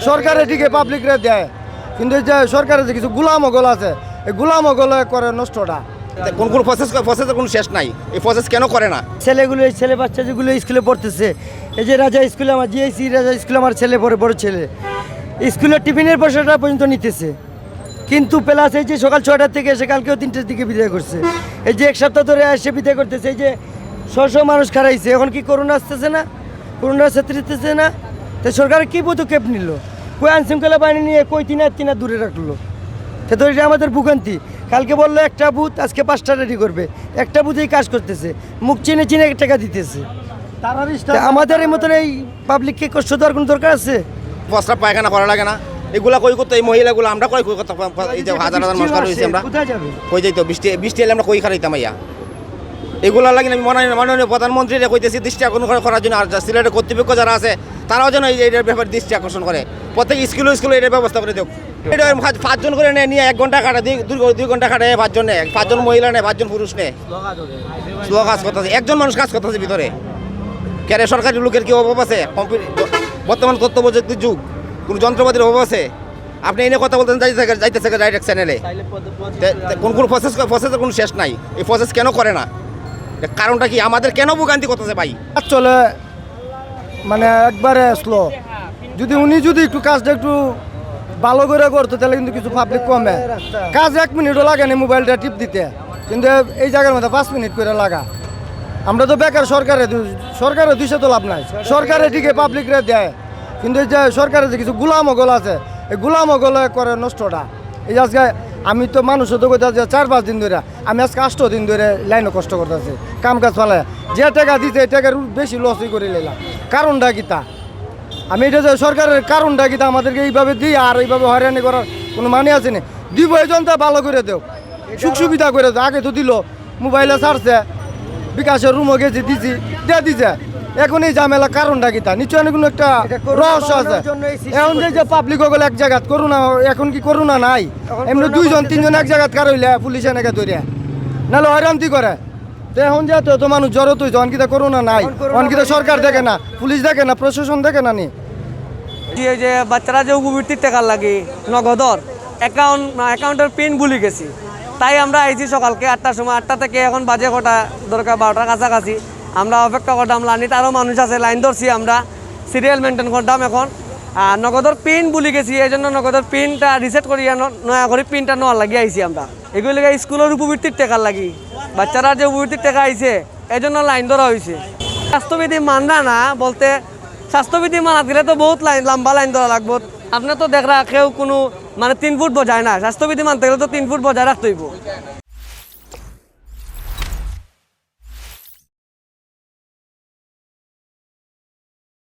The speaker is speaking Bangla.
সরকারে ঠিকই পাবলিকরে দেয়, কিন্তু এই যে সরকারের যে কিছু গুলামগল আছে, এই গুলামগল করে নষ্টটা। কোন কোন প্রসেসের কোনো শেষ নাই, এই প্রসেস কেন করে না? ছেলেগুলো, এই ছেলে বাচ্চা যেগুলো স্কুলে পড়তেছে, এই যে রাজা স্কুলে, আমার জিআইসি রাজা স্কুলে আমার ছেলে পড়ে, বড় ছেলে স্কুলের টিফিনের পয়সাটা পর্যন্ত নিতেছে, কিন্তু প্লাস এই যে সকাল 6টার থেকে এসে কালকেও 3টার দিকে বিদায় করছে। এই যে এক সপ্তাহ ধরে এসে বিদায় করতেছে, এই যে শো মানুষ খারাইছে। এখন কি করোনা আসতেছে না, করোনা ছাত্রীতেছে না, তো সরকার কি পদক্ষেপ নিল? কই আইনশৃঙ্খলা বাহিনী নিয়ে কই তিনা দূরে রাখলো, তো এটা আমাদের ভোগান্তি। কালকে বললো একটা বুথ, আজকে 5টা রেডি করবে, একটা বুথেই কাজ করতেছে, মুখ চিনে চিনে টাকা দিতেছে। আমাদের এই মতন এই পাবলিককে কষ্ট দেওয়ার কোনো দরকার আছে? প্রস্তাব পায়খানা করা লাগে না, এগুলা কই করতো এই মহিলাগুলো? আমরা কই করতে, এই যে হাজার হাজার মানুষ রয়েছে, আমরা কোথায় যাবে? কই যাইতো? বৃষ্টি এলে আমরা কই খারাইতাম ইয়া? এগুলা লাগে আমি মাননীয় প্রধানমন্ত্রীরা কইতেছি দৃষ্টি আকর্ষণ করার জন্য, আর সিলেটের কর্তৃপক্ষ যারা আছে তারাও যেন এইটার ব্যাপারে দৃষ্টি আকর্ষণ করে, প্রত্যেক স্কুলে এটার ব্যবস্থা করে দেব। এটা 5জন করে নিয়ে 1 ঘন্টা কাটা, 2 ঘন্টা কাটে 5জন নেয়, 5জন মহিলা নেয়, 5জন পুরুষ নেয়, স্লো কাজ করতেছে, একজন মানুষ কাজ করতেছে ভিতরে। কেন সরকারি লোকের কি অভাব আছে? বর্তমান তথ্য প্রযুক্তির যুগ, কোনো যন্ত্রপাতির অভাব আছে? আপনি এনে কথা বলতেন যাইতেছে ডাইরেক্ট চ্যানেলে, কোন প্রসেসের কোনো শেষ নাই, এই প্রসেস কেন করে না? কারণটা কি? আমাদের কেন ভোগান্তি করতেছে ভাই? চলে মানে একবারে স্লো। উনি যদি একটু কাজটা একটু ভালো করে করতো তাহলে কিন্তু কিছু পাবলিক কমে। কাজ 1 মিনিটও লাগে না মোবাইলটা টিপ দিতে, কিন্তু এই জায়গার মধ্যে 5 মিনিট করে লাগা। আমরা তো বেকার, সরকারের দিশে তো লাভ নাই। সরকারে ঠিকই পাবলিকরে দেয়, কিন্তু এই যে সরকারের যে কিছু গুলামগল আছে, এই গুলামগলে করে নষ্টটা। এই যে আজকে আমি তো মানুষও তো কোথাও 4-5 দিন ধরে, আমি আজকে 8 দিন ধরে লাইনে কষ্ট করতেছি, কাম কাজ ফেলায়। যে টাকা দিতে এই টাকার বেশি লসই করে নিলাম। কারণটা কি তা? আমি এটা যে সরকারের কারণটা কি তা আমাদেরকে এইভাবে দিই আর এইভাবে হয়রানি করার কোনো মানে আছে না? দিব এই জনতা ভালো করে দেও, সুখ সুবিধা করে দেও। আগে তো দিল, মোবাইলে ছাড়ছে, বিকাশের রুমও গেছি দিছি, দিছে। এখন এই ঝামেলা কারণটা কি তা? নিশ্চয় কোনো একটা রহস্য আছে। এখন যে পাবলিক হয়ে গেল এক জায়গাত, করোনা এখন কি করোনা নাই? এমনি 2-3জন এক জায়গাত কার হইলে পুলিশ এনেকে ধরিয়া নাহলে হয়রান্তি করে। তো এখন যেহেতু তো মানুষ জ্বর তুই অনকিতা করোনা নাই, অনকিতা সরকার দেখে না, পুলিশ দেখে না, প্রশাসন দেখে না। নি যে বাচ্চারা যে উপবৃত্তির টাকা লাগে নগদর অ্যাকাউন্টের পিন ভুলে গেছি, তাই আমরা আইছি সকালকে 8টার সময়। 8টা থেকে এখন বাজে কটা দরকার 12টার কাছাকাছি। আমরা অপেক্ষা করতাম, লাইনিতে আরও মানুষ আছে, লাইন ধরছি, আমরা সিরিয়াল মেনটেন করতাম। এখন নগদর পিন ভুলে গেছি, এই জন্য নগদর পিনটা রিসেট করিয়া নয়া করে পিনটা নেওয়ার লাগিয়ে আইছি আমরা। এগুলো লেগে স্কুলের উপবৃত্তির টাকা লাগি, বাচ্চারা যে উপবৃত্তির টাকা আইছে এই জন্য লাইন ধরা হয়েছে। স্বাস্থ্যবিধি মানা না বলতে, স্বাস্থ্যবিধি মানা দিলে তো বহুত লম্বা লাইন ধরা লাগবো। আপনি তো দেখরা কেউ কোনো 3 ফুট বজায় না, স্বাস্থ্যবিধি মানতে গেলে তো 3 ফুট বজায় রাখতে হইব।